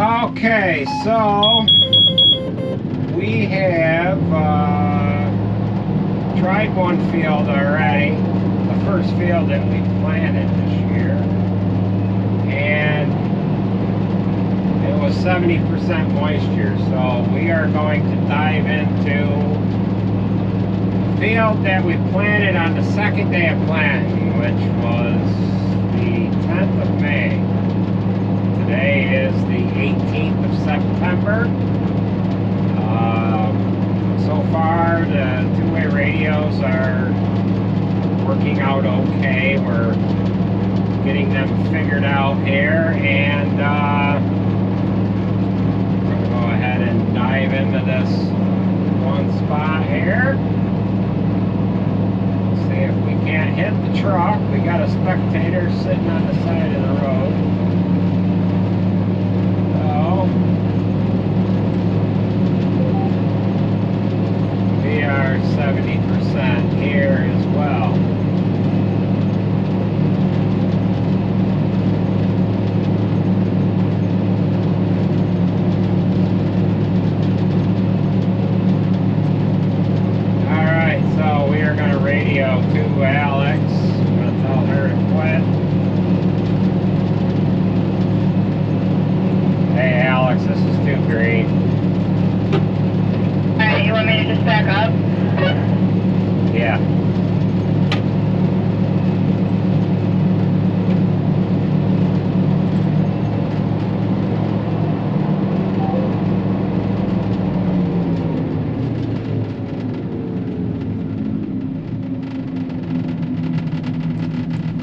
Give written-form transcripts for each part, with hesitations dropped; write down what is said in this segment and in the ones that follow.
Okay, so we have tried one field already, the first field that we planted this year, and it was 70% moisture. So we are going to dive into a field that we planted on the second day of planting, which was the 10th of May. Today is the 18th of September. So far, the two-way radios are working out okay. We're getting them figured out here, and we're going to go ahead and dive into this one spot here. See if we can't hit the truck. We got a spectator sitting on the side of the road. We are 70% here as well. Alright, so we are going to radio to Alex. I'm going to tell her to quit. Hey Alex, this is too green. Alright, you want me to just back up? Yeah.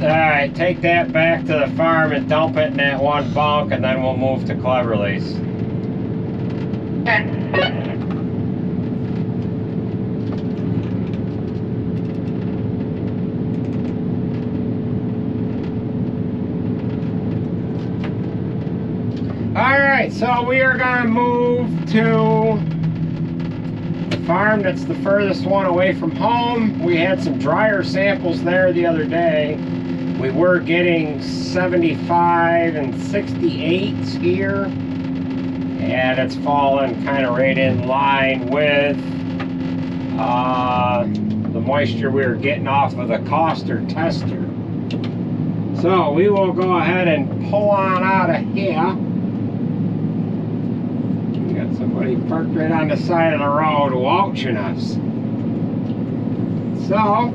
Alright, take that back to the farm and dump it in that one bunk, and then we'll move to Cleverly's. Okay. Alright, so we are going to move to the farm that's the furthest one away from home. We had some drier samples there the other day. We were getting 75 and 68s here, and it's fallen kind of right in line with the moisture we were getting off of the Coster tester. So we will go ahead and pull on out of here. We got somebody parked right on the side of the road watching us. So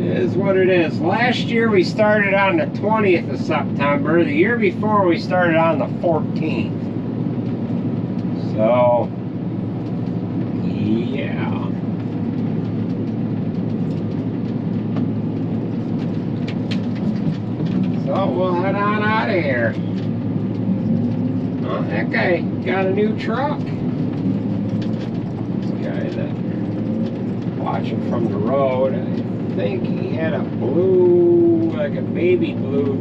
is what it is. Last year we started on the 20th of September. The year before we started on the 14th. So, yeah. So we'll head on out of here. Oh, that guy got a new truck. This guy that watching from the road. I think he had a blue, like a baby blue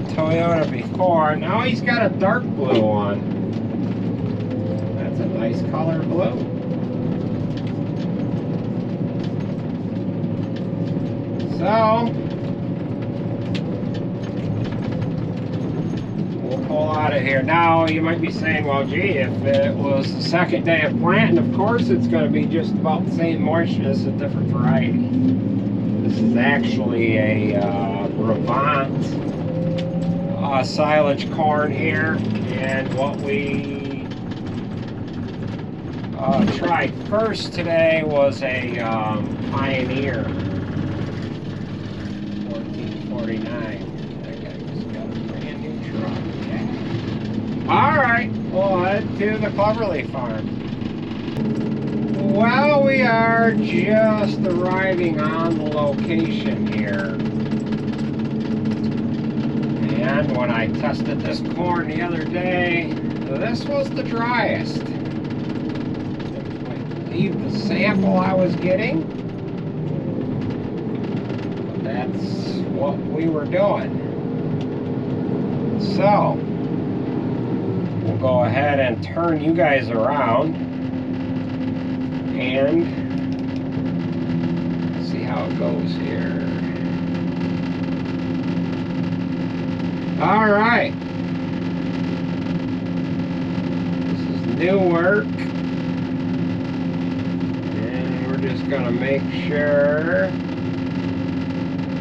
Toyota before. Now he's got a dark blue one. That's a nice color blue. So pull out of here. Now you might be saying, well gee, if it was the second day of planting, of course it's going to be just about the same moisture. This is a different variety. This is actually a Brevant silage corn here, and what we tried first today was a Pioneer 1449. Alright, we'll head to the Cleverly farm. Well, we are just arriving on the location here. And when I tested this corn the other day, this was the driest. I believe the sample I was getting. But that's what we were doing. So we'll go ahead and turn you guys around and see how it goes here. All right. This is new work. And we're just gonna make sure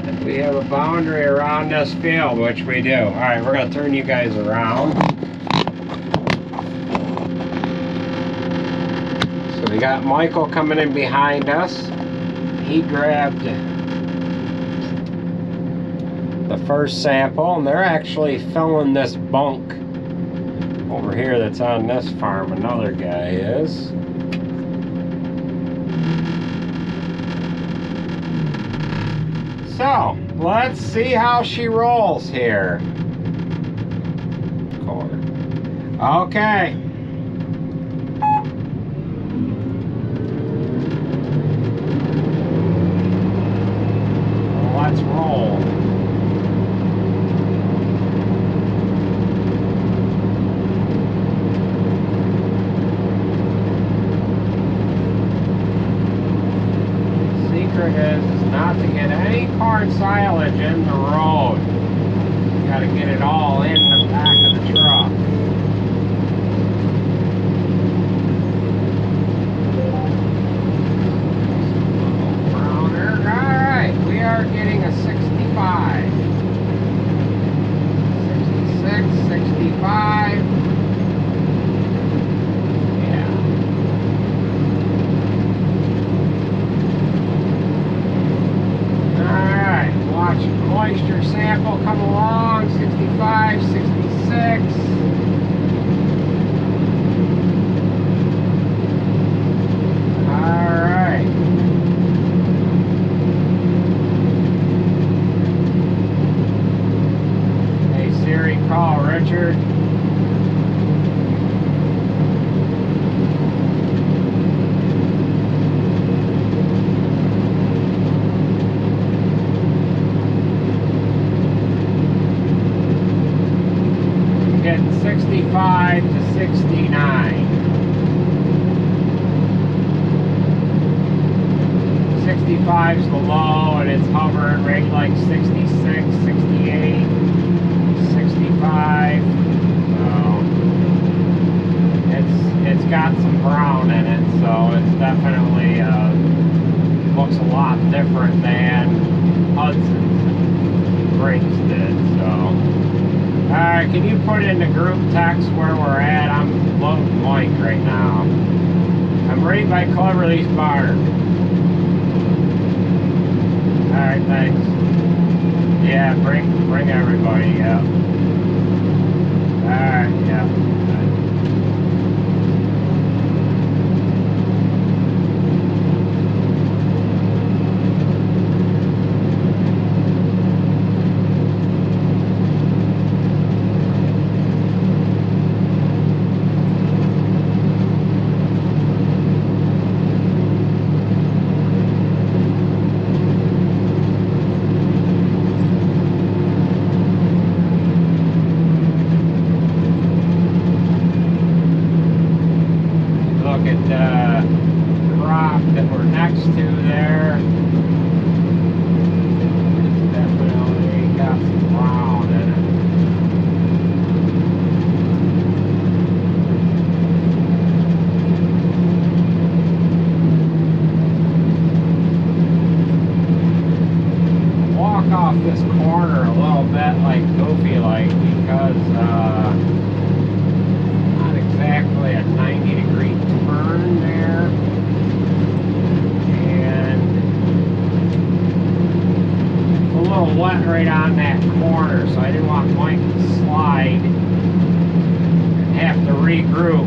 that we have a boundary around this field, which we do. All right, we're gonna turn you guys around. So we got Michael coming in behind us. He grabbed the first sample, and they're actually filling this bunk over here that's on this farm. Another guy is. So let's see how she rolls here. Okay. Let's roll. Secret is not to get any corn silage in the road. You gotta get it all in the back of the truck. Browner. Alright, we are getting a 65. 66, 65. Moisture sample come along, 65, 66. All right. Hey Siri, call Richard. Getting 65 to 69. 65 is the low, and it's hovering right like 66, 68, 65. So it's got some brown in it, so it's definitely looks a lot different than Hudson's brakes did. So. Alright, can you put in the group text where we're at? I'm loading Mike right now. I'm right by Cleverly's barn. Alright, thanks. Yeah, bring everybody, yeah. Alright, yeah. Crop that we're next to there. It's definitely got some brown in it. Walk off this corner a little bit like goofy like because not exactly a 90-degree turn there, and a little wet right on that corner, so I didn't want Mike to slide and have to regroup.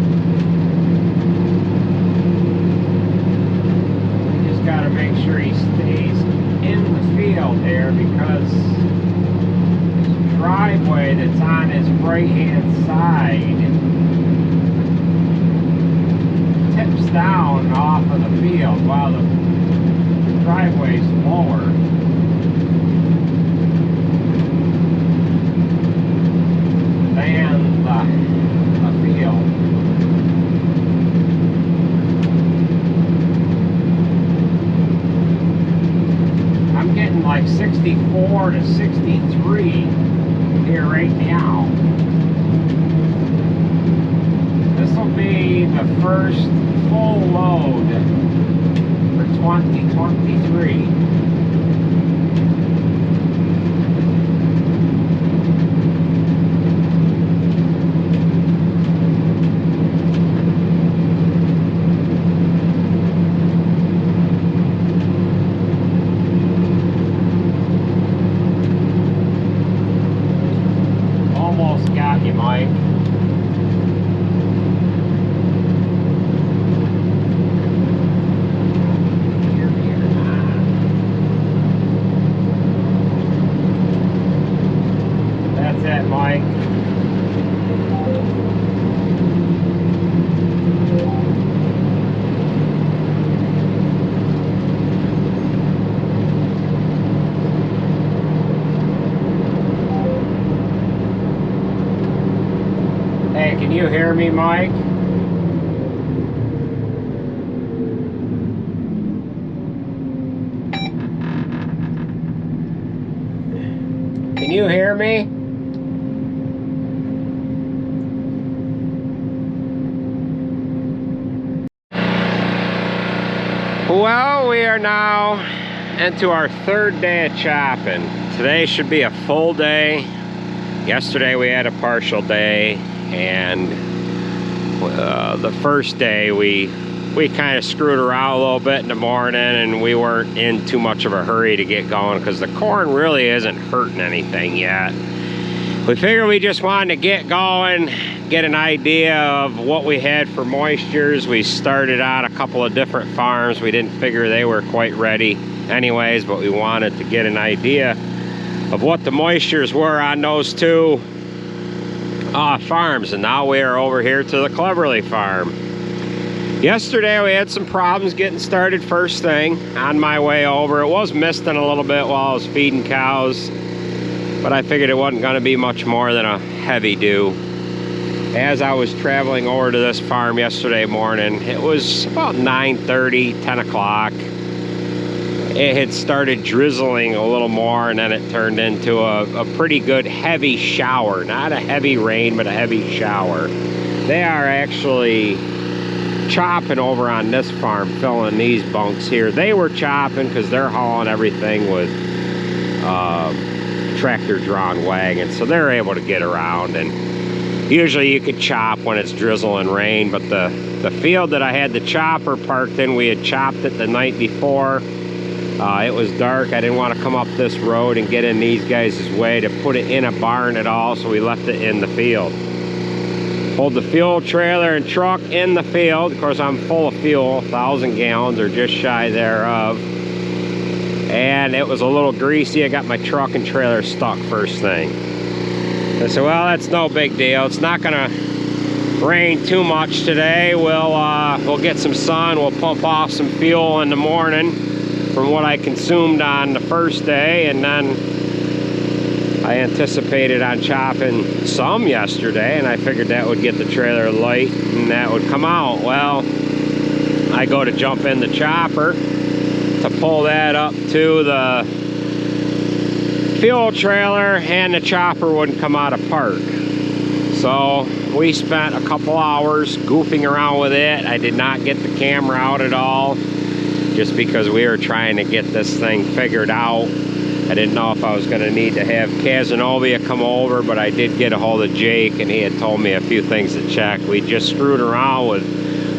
We just got to make sure he stays in the field there, because this driveway that's on his right-hand side tips down off of the field while the driveway's lower. Than the field. I'm getting like 64 to 63. here right now. This will be the first full load for 2023. Almost got you, Mike. That's it, Mike. Hey, can you hear me, Mike? Can you hear me? Well, we are now into our third day of chopping. Today should be a full day. Yesterday we had a partial day, and the first day we kind of screwed around a little bit in the morning, and we weren't in too much of a hurry to get going because the corn really isn't hurting anything yet. We figured we just wanted to get going, get an idea of what we had for moistures. We started on a couple of different farms. We didn't figure they were quite ready anyways, but we wanted to get an idea of what the moistures were on those two farms. And now we are over here to the Cleverly farm. Yesterday we had some problems getting started first thing on my way over. It was misting a little bit while I was feeding cows, but I figured it wasn't going to be much more than a heavy dew. As I was traveling over to this farm yesterday morning, it was about 9:30, 10 o'clock. It had started drizzling a little more, and then it turned into a pretty good heavy shower. Not a heavy rain, but a heavy shower. They are actually chopping over on this farm, filling these bunks here. They were chopping because they're hauling everything with tractor drawn wagons, so they're able to get around. And usually you could chop when it's drizzle and rain, but the field that I had the chopper parked in, we had chopped it the night before. It was dark. I didn't want to come up this road and get in these guys' way to put it in a barn at all, so we left it in the field. Pulled the fuel trailer and truck in the field. Of course, I'm full of fuel, 1,000 gallons or just shy thereof. And it was a little greasy. I got my truck and trailer stuck first thing. I said, well, that's no big deal. It's not gonna rain too much today. We'll get some sun. We'll pump off some fuel in the morning from what I consumed on the first day, and then I anticipated on chopping some yesterday, and I figured that would get the trailer light and that would come out. Well, I go to jump in the chopper to pull that up to the fuel trailer, and the chopper wouldn't come out of park. So we spent a couple hours goofing around with it. I did not get the camera out at all, just because we were trying to get this thing figured out. I didn't know if I was going to need to have Casanova come over, but I did get a hold of Jake, and he had told me a few things to check. We just screwed around with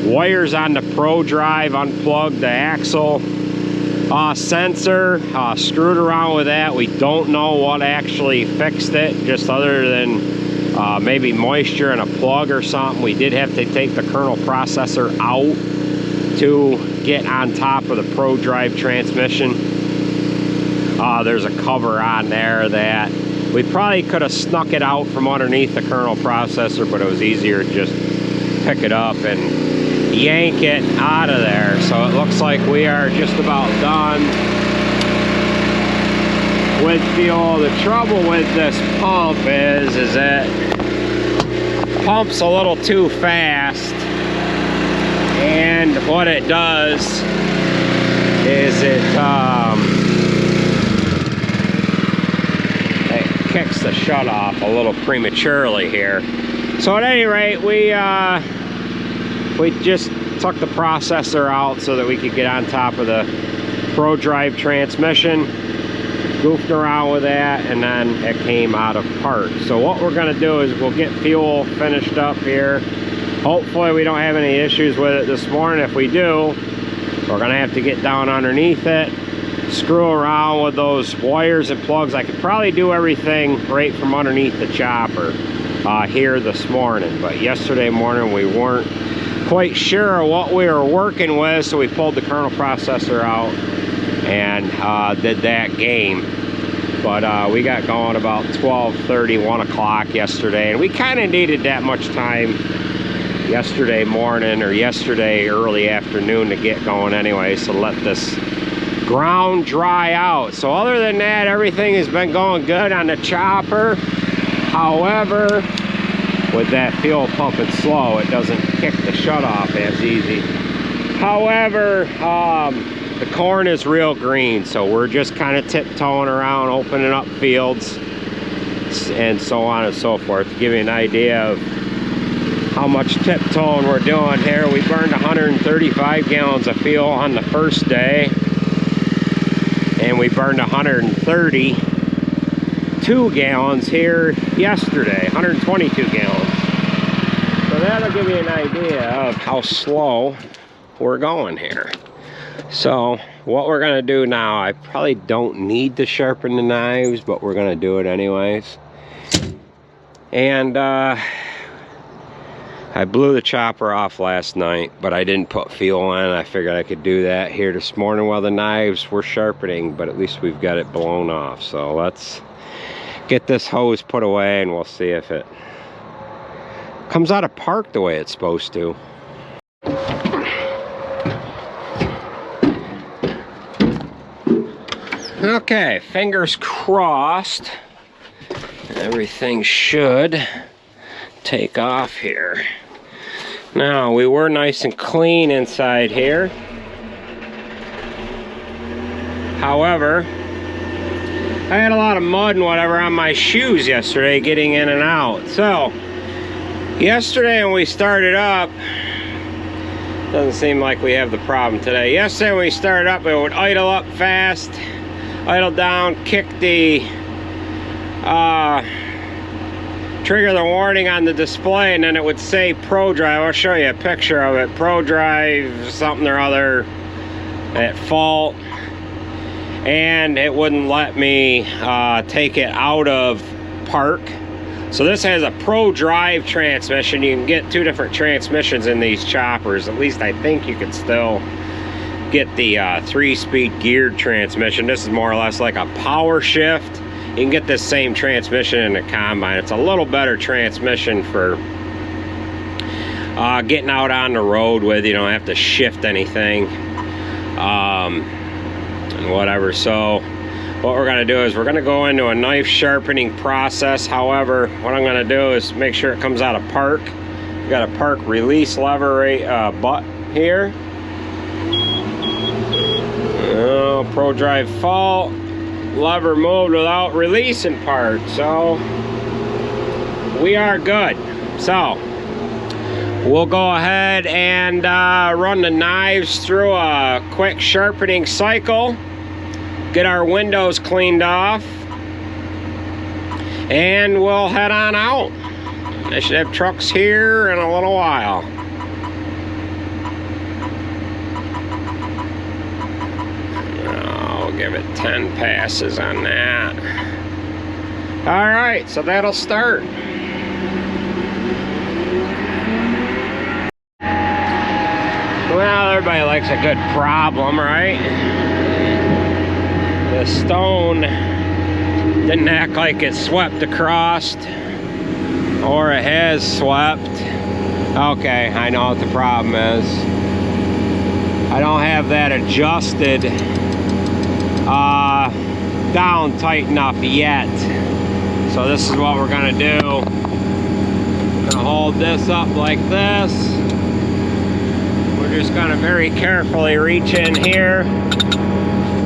wires on the Pro Drive, unplugged the axle sensor, screwed around with that. We don't know what actually fixed it, just other than maybe moisture in a plug or something. We did have to take the kernel processor out to get on top of the Pro Drive transmission. There's a cover on there that we probably could have snuck it out from underneath the kernel processor, but it was easier to just pick it up and yank it out of there. So it looks like we are just about done with fuel. The trouble with this pump is that pump's a little too fast, and what it does is it kicks the shutoff a little prematurely here. So at any rate, we just took the processor out so that we could get on top of the Pro Drive transmission, goofed around with that, and then it came out of part. So what we're going to do is we'll get fuel finished up here. Hopefully we don't have any issues with it this morning. If we do, we're going to have to get down underneath it, screw around with those wires and plugs. I could probably do everything right from underneath the chopper here this morning, but yesterday morning we weren't quite sure what we were working with, so we pulled the kernel processor out and did that game. But we got going about 12:30, 1 o'clock yesterday, and we kind of needed that much time yesterday morning or yesterday early afternoon to get going anyway, so let this ground dry out. So other than that, everything has been going good on the chopper. However, with that fuel pumping slow, it doesn't kick the shutoff as easy. However, the corn is real green, so we're just kind of tiptoeing around, opening up fields, and so on and so forth. To give you an idea of how much tiptoeing we're doing here, we burned 135 gallons of fuel on the first day, and we burned 132 gallons here yesterday, 122 gallons. So that'll give you an idea of how slow we're going here. So what we're gonna do now, I probably don't need to sharpen the knives, but we're gonna do it anyways. And I blew the chopper off last night, but I didn't put fuel in. I figured I could do that here this morning while the knives were sharpening, but at least we've got it blown off. So let's get this hose put away and we'll see if it comes out of park the way it's supposed to. Okay, fingers crossed. Everything should take off here. Now, we were nice and clean inside here. However, I had a lot of mud and whatever on my shoes yesterday getting in and out. So, yesterday when we started up, doesn't seem like we have the problem today. Yesterday when we started up, it would idle up fast, idle down, kick the trigger the warning on the display, and then it would say Pro Drive. I'll show you a picture of it. Pro Drive something or other at fault, and it wouldn't let me take it out of park. So this has a Pro Drive transmission. You can get two different transmissions in these choppers. At least I think you could still get the 3-speed geared transmission. This is more or less like a power shift. You can get this same transmission in the combine. It's a little better transmission for getting out on the road with. You don't have to shift anything and whatever. So what we're going to do is we're going to go into a knife sharpening process. However, what I'm going to do is make sure it comes out of park. We've got a park release lever right butt here. Pro Drive fault. Lever moved without releasing part, so we are good. So we'll go ahead and run the knives through a quick sharpening cycle, get our windows cleaned off, and we'll head on out. I should have trucks here in a little while. Give it 10 passes on that. All right, so that'll start. Well, everybody likes a good problem, right? The stone didn't act like it swept across, or it has swept. Okay, I know what the problem is. I don't have that adjusted down tight enough yet. So this is what we're gonna do. I'm gonna hold this up like this. We're just gonna very carefully reach in here.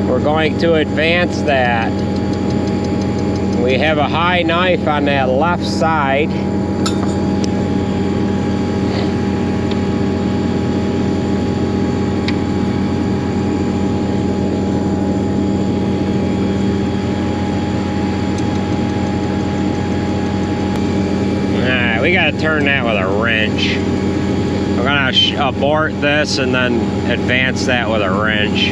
We're going to advance that We have a high knife on that left side. Alright, we gotta turn that with a wrench. We're gonna abort this and then advance that with a wrench.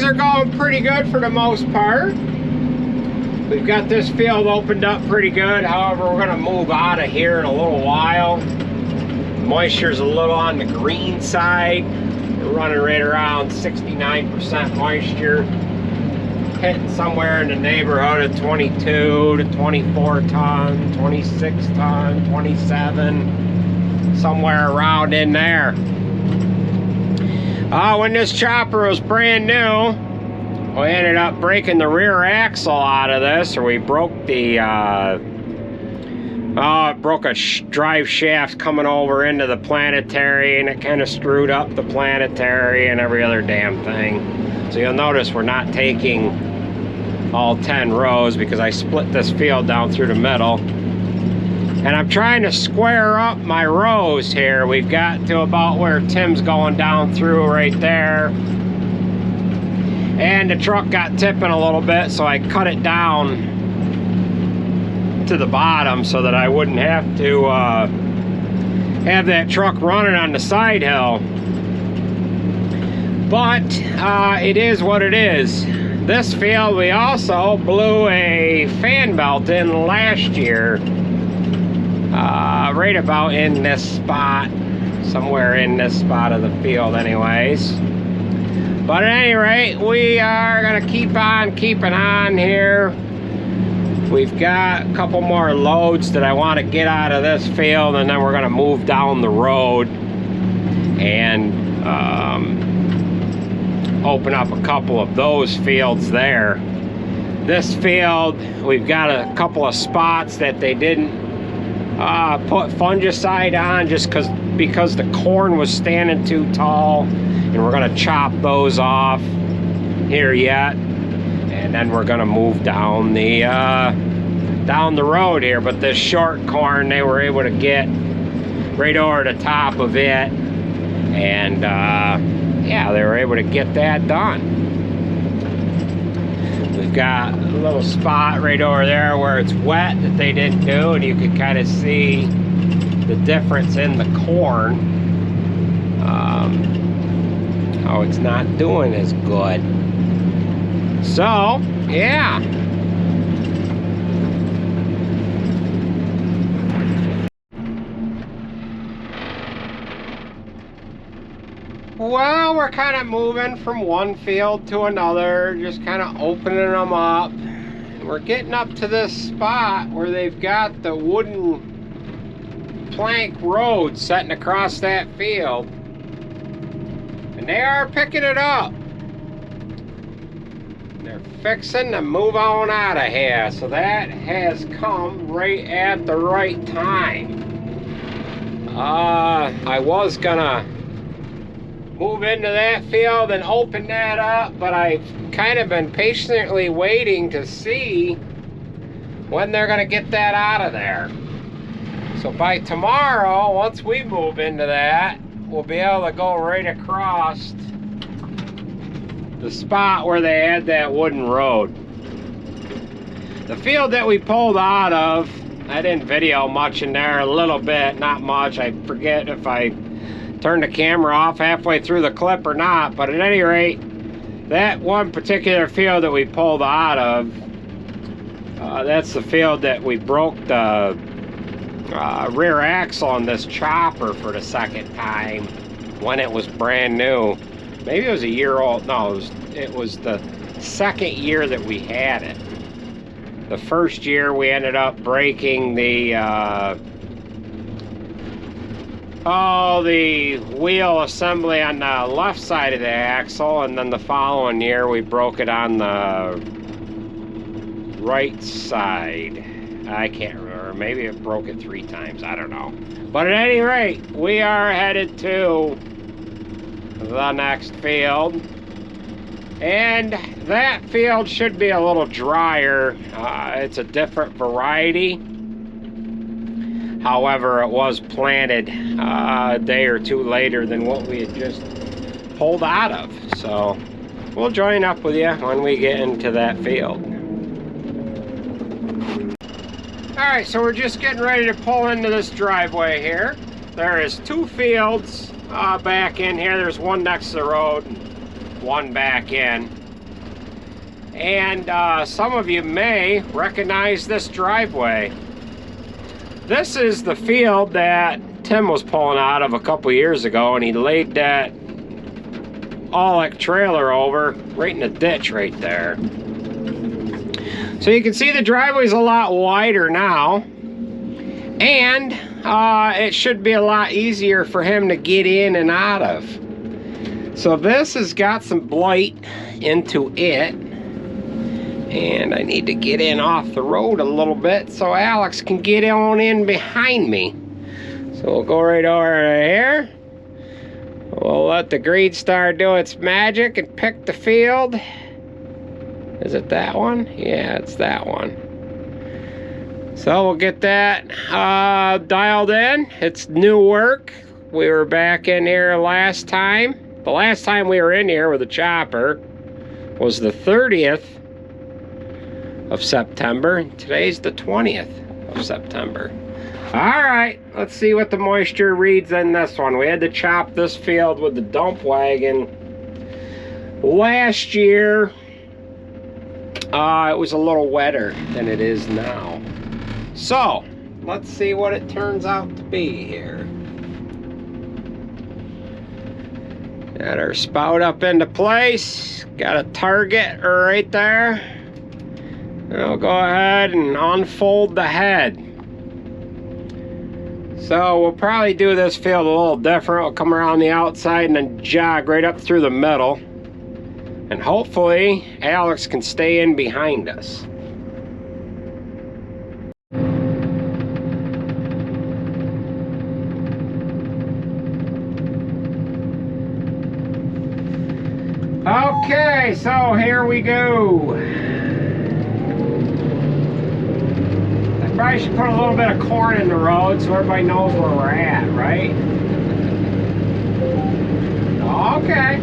are going pretty good for the most part. We've got this field opened up pretty good. However, we're going to move out of here in a little while. Moisture's a little on the green side. We're running right around 69% moisture. Hitting somewhere in the neighborhood of 22 to 24 ton, 26 ton, 27, somewhere around in there. When this chopper was brand new, we ended up breaking the rear axle out of this, or we broke the, it broke a drive shaft coming over into the planetary, and it kind of screwed up the planetary and every other damn thing. So you'll notice we're not taking all 10 rows because I split this field down through the middle. And I'm trying to square up my rows here. We've got to about where Tim's going down through right there. And the truck got tipping a little bit, so I cut it down to the bottom so that I wouldn't have to have that truck running on the side hill. But it is what it is. This field, we also blew a fan belt in last year, right about in this spot, somewhere in this spot of the field anyways. But at any rate, we are gonna keep on keeping on here. We've got a couple more loads that I want to get out of this field, and then we're gonna move down the road and open up a couple of those fields there. This field, we've got a couple of spots that they didn't put fungicide on just because the corn was standing too tall, and we're gonna chop those off here yet, and then we're gonna move down the road here. But this short corn, they were able to get right over the top of it, and yeah, they were able to get that done. We've got a little spot right over there where it's wet that they didn't do, and you can kind of see the difference in the corn, how it's not doing as good. So yeah, well, we're kind of moving from one field to another, just kind of opening them up. We're getting up to this spot where they've got the wooden plank road setting across that field, and they are picking it up. They're fixing to move on out of here, so that has come right at the right time. I was gonna move into that field and open that up, but I've kind of been patiently waiting to see when they're going to get that out of there. So by tomorrow, once we move into that, we'll be able to go right across the spot where they had that wooden road. The field that we pulled out of, I didn't video much in there, a little bit, not much. I forget if I turn the camera off halfway through the clip or not, but at any rate, that one particular field that we pulled out of, that's the field that we broke the rear axle on this chopper for the second time when it was brand new. Maybe it was a year old. No, it was the second year that we had it. The first year we ended up breaking the wheel assembly on the left side of the axle, and then the following year we broke it on the right side. I can't remember, maybe it broke it 3 times, I don't know. But at any rate, we are headed to the next field, and that field should be a little drier. It's a different variety. However, it was planted a day or two later than what we had just pulled out of. So we'll join up with you when we get into that field. Alright, so we're just getting ready to pull into this driveway here. There is 2 fields back in here. There's one next to the road and one back in. And some of you may recognize this driveway. This is the field that Tim was pulling out of a couple years ago, and he laid that Aulick trailer over right in the ditch right there. So you can see the driveway's a lot wider now, and it should be a lot easier for him to get in and out of. So this has got some blight into it, and I need to get in off the road a little bit so Alex can get on in behind me. So we'll go right over here. We'll let the Greed Star do its magic and pick the field. Is it that one? Yeah, it's that one. So we'll get that dialed in. It's new work. We were back in here last time. The last time we were in here with a chopper was the 30th of September. Today's the 20th. of September. All right, let's see what the moisture reads in this one. We had to chop this field with the dump wagon last year. It was a little wetter than it is now. So, let's see what it turns out to be here. Got our spout up into place. Got a target right there. I'll go ahead and unfold the head. So we'll probably do this field a little different. We'll come around the outside and then jog right up through the middle. And hopefully Alex can stay in behind us. Okay, so here we go. I probably should put a little bit of corn in the road so everybody knows where we're at, right? Okay.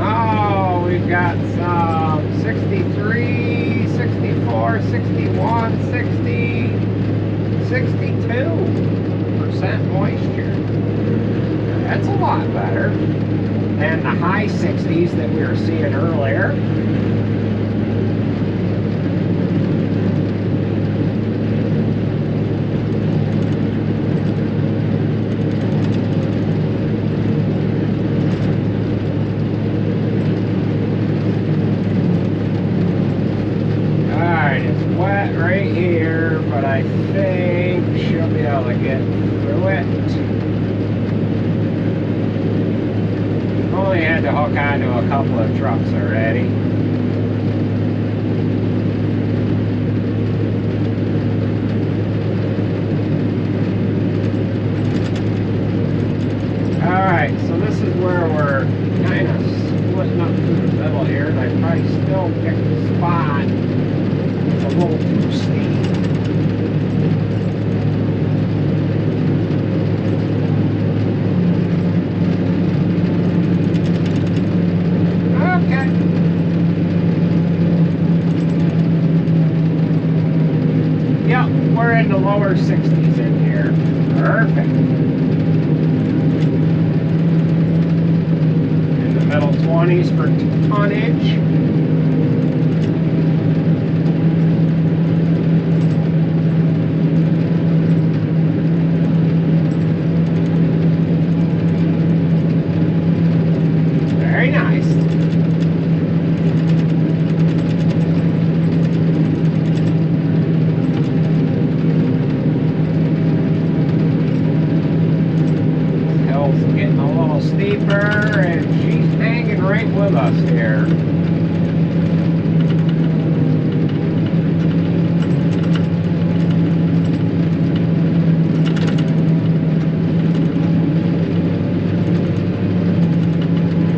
Oh, we've got some 63, 64, 61, 60, 62% moisture. That's a lot better than the high 60s that we were seeing earlier. Alright, it's wet right here, but I think she'll be able to get through it. Only had to hook onto a couple of trucks already. Alright, so this is where we're kind of splitting up through the middle here, and I probably still picked the spot. It's a little too steep. We're in the lower 60s in here. Perfect. In the middle 20s for tonnage. Very nice. Steeper, and she's hanging right with us here.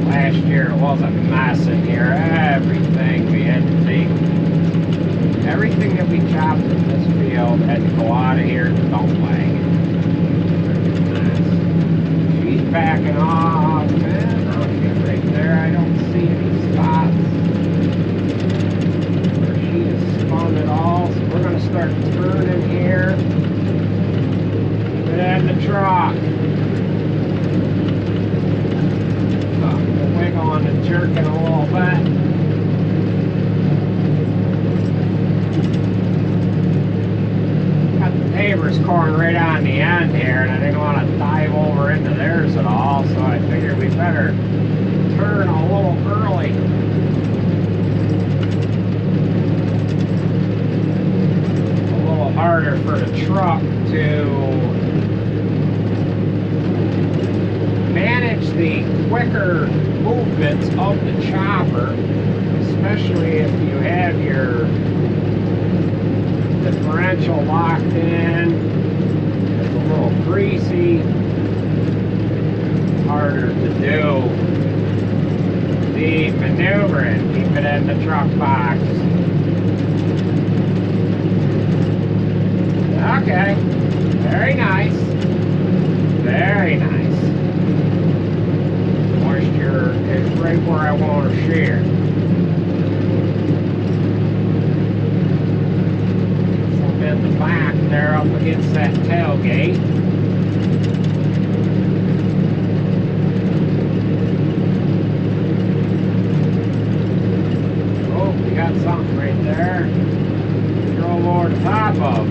Last year it was a mess in here. Everything we had to take, everything that we chopped in this field had to go out of here to the dump wagon. Backing off, and I'll get right there. I don't see any spots where she has spun at all, so we're going to start turning here. Get in the truck. We'll wiggle on the jerking a little bit. Got the neighbor's corn right on the end here, and I didn't want to dive over into theirs at all, so I figured we better turn a little early. A little harder for the truck to manage the quicker movements of the chopper, especially if you have your differential locked in. It's a little greasy. Harder to do the maneuvering. Keep it in the truck box. Okay. Very nice. Very nice. Moisture is right where I want to see it. up against that tailgate. Oh, we got something right there. Drove over the top of.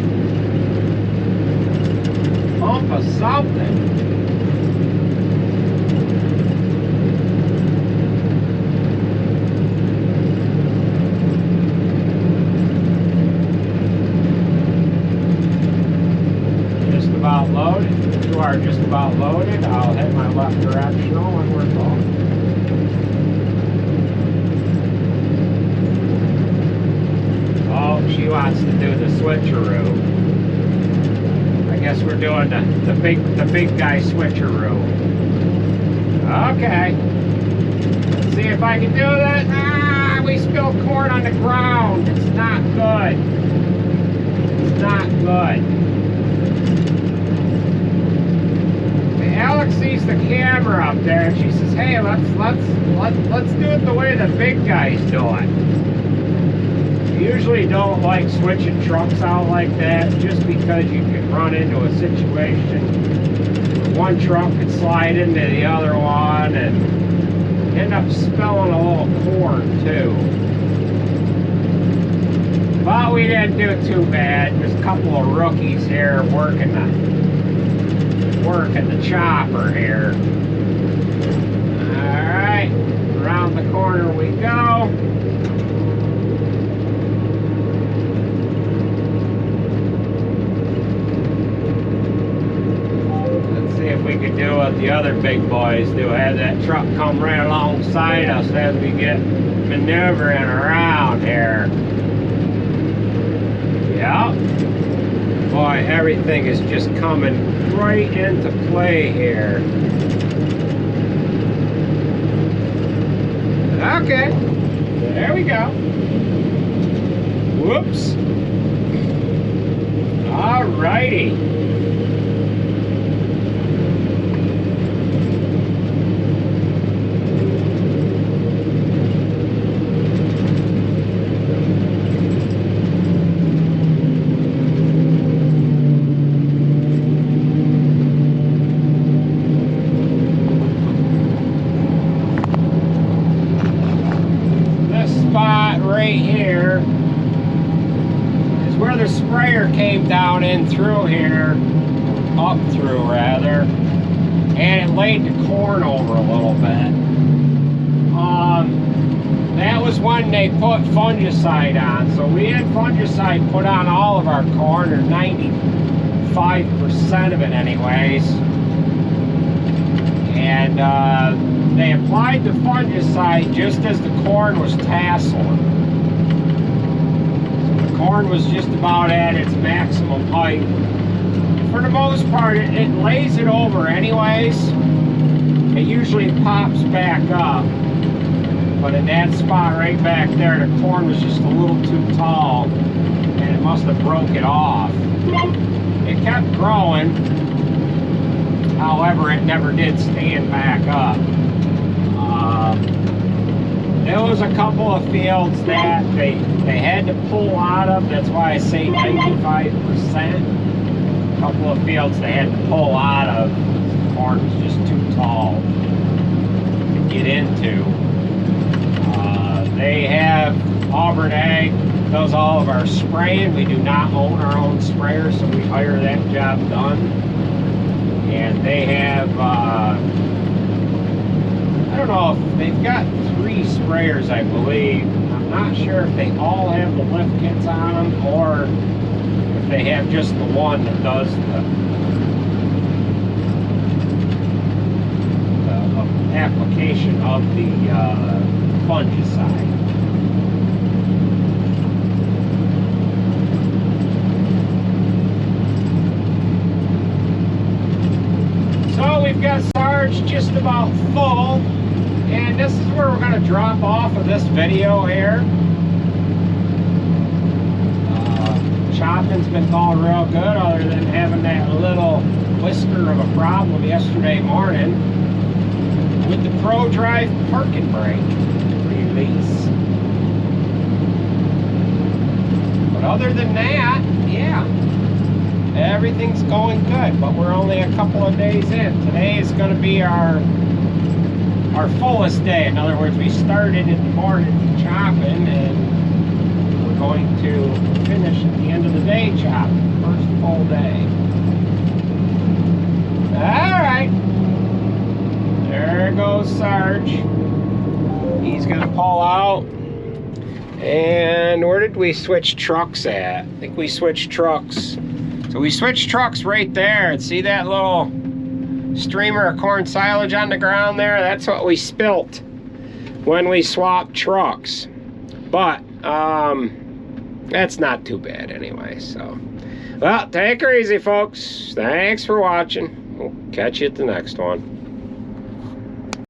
Pump of something. About loaded. You are just about loaded. I'll hit my left directional when we're going. Oh, she wants to do the switcheroo. I guess we're doing the big guy switcheroo. Okay. Let's see if I can do that. Ah, we spilled corn on the ground. It's not good. It's not good. Alex sees the camera up there and she says, "Hey, let's do it the way the big guys do it." I usually don't like switching trucks out like that, just because you can run into a situation where one truck could slide into the other one and end up spilling a little corn too. But we didn't do too bad. There's a couple of rookies here working the chopper here. Alright, around the corner we go. Let's see if we can do what the other big boys do. Have that truck come right alongside us as we get maneuvering around here. Yep. Boy, everything is just coming right into play here. Okay, there we go. Whoops. Alrighty. Came down in through here, up through rather, and it laid the corn over a little bit. That was when they put fungicide on. So we had fungicide put on all of our corn, or 95% of it anyways. And they applied the fungicide just as the corn was tasseling. Corn was just about at its maximum height. For the most part, it lays it over anyways. It usually pops back up. But in that spot right back there, the corn was just a little too tall, and it must have broke it off. It kept growing. However, it never did stand back up. There was a couple of fields that they had to pull out of. That's why I say 95%. A couple of fields they had to pull out of. The corn was just too tall to get into. They have Auburn Ag does all of our spraying. We do not own our own sprayer, so we hire that job done. And they have I don't know if they've got 3 sprayers, I believe. I'm not sure if they all have the lift kits on them, or if they have just the one that does the application of the fungicide. So we've got Sarge just about full. And this is where we're going to drop off of this video here. Chopping's been going real good, other than having that little whisker of a problem yesterday morning with the Pro Drive parking brake release. But other than that, yeah, everything's going good, but we're only a couple of days in. Today is going to be our fullest day. In other words, we started in the morning chopping, and we're going to finish at the end of the day chopping. First full day. Alright. There goes Sarge. He's going to pull out. And where did we switch trucks at? I think we switched trucks. So we switched trucks right there. See that little streamer of corn silage on the ground there? That's what we spilt when we swapped trucks. But that's not too bad anyway. So, well, take her easy, folks. Thanks for watching. We'll catch you at the next one.